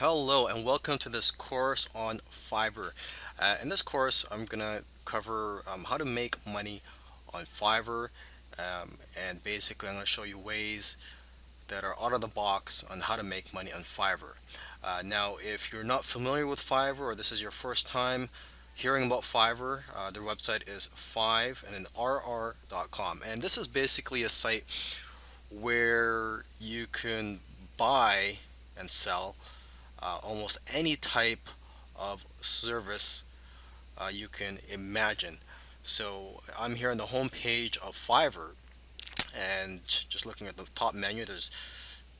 Hello and welcome to this course on Fiverr. In this course, I'm gonna cover how to make money on Fiverr, and basically, I'm gonna show you ways that are out of the box on how to make money on Fiverr. Now, if you're not familiar with Fiverr or this is your first time hearing about Fiverr, their website is five and then rr.com, and this is basically a site where you can buy and sell almost any type of service you can imagine. So I'm here on the home page of Fiverr, and just looking at the top menu, there's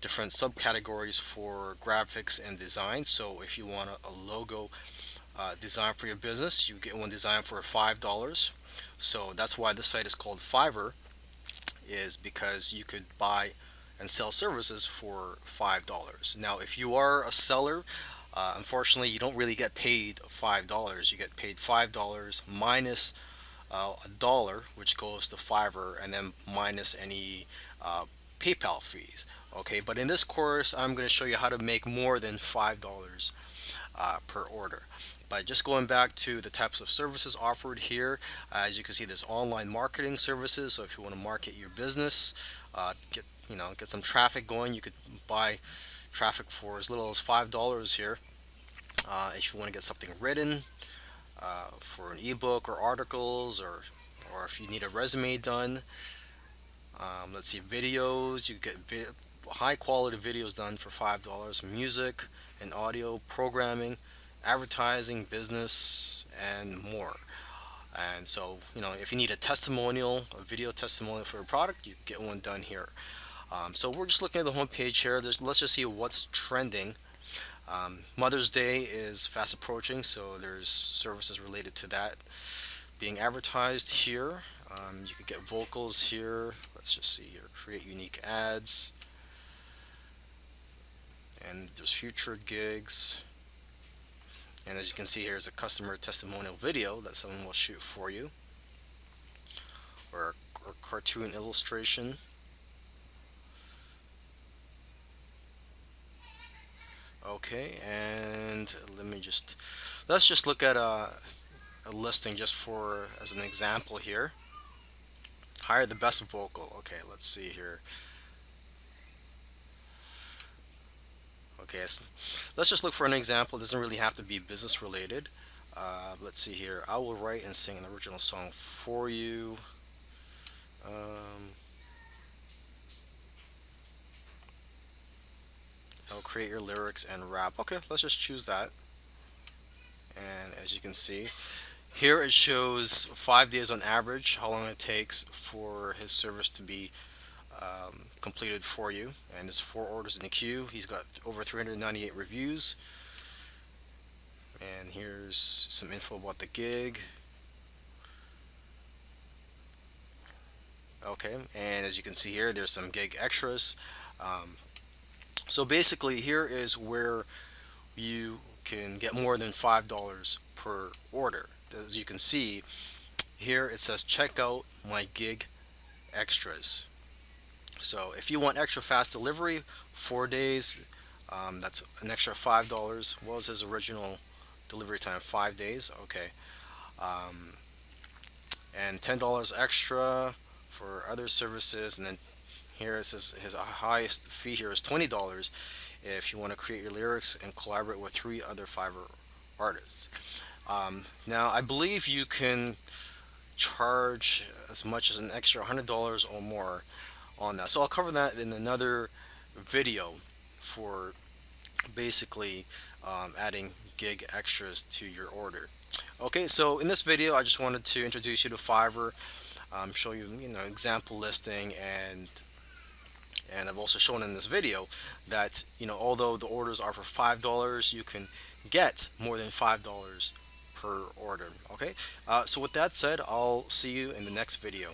different subcategories for graphics and design. So if you want a logo design for your business, you get one design for $5. So that's why this site is called Fiverr, is because you could buy and sell services for $5. Now, if you are a seller, unfortunately, you don't really get paid $5. You get paid $5 minus a dollar, which goes to Fiverr, and then minus any PayPal fees. Okay, but in this course, I'm going to show you how to make more than $5 per order. But just going back to the types of services offered here, as you can see, there's online marketing services. So if you want to market your business, get some traffic going, you could buy traffic for as little as $5 here. If you want to get something written for an ebook or articles, or if you need a resume done, let's see, videos, you get high quality videos done for $5. Music and audio, programming, advertising, business, and more. And so, if you need a testimonial, a video testimonial for a product, you get one done here. So we're just looking at the home page here. Let's just see what's trending. Mother's Day is fast approaching, so there's services related to that being advertised here. You could get vocals here. Let's just see here. Create unique ads. And there's future gigs. And as you can see, here's a customer testimonial video that someone will shoot for you, or cartoon illustration. Okay, and let's just look at a listing just for as an example here. Hire the best vocal. Okay, let's see here. Okay, so let's just look for an example. It doesn't really have to be business related. Let's see here. I will write and sing an original song for you. Um, I'll create your lyrics and rap. Okay, let's just choose that. And as you can see, here it shows 5 days on average, how long it takes for his service to be completed for you. And there's 4 orders in the queue. He's got over 398 reviews. And here's some info about the gig. Okay, and as you can see here, there's some gig extras. Um, so basically, here is where you can get more than $5 per order. As you can see, here it says check out my gig extras. So if you want extra fast delivery, 4 days, that's an extra $5. What was his original delivery time? 5 days. Okay, um, and $10 extra for other services, and then here it says his highest fee here is $20 if you want to create your lyrics and collaborate with 3 other Fiverr artists. Now, I believe you can charge as much as an extra $100 or more on that. So I'll cover that in another video for basically adding gig extras to your order. Okay, so in this video, I just wanted to introduce you to Fiverr, show you, example listing, and I've also shown in this video that although the orders are for $5, you can get more than $5 per order. Okay, so with that said, I'll see you in the next video.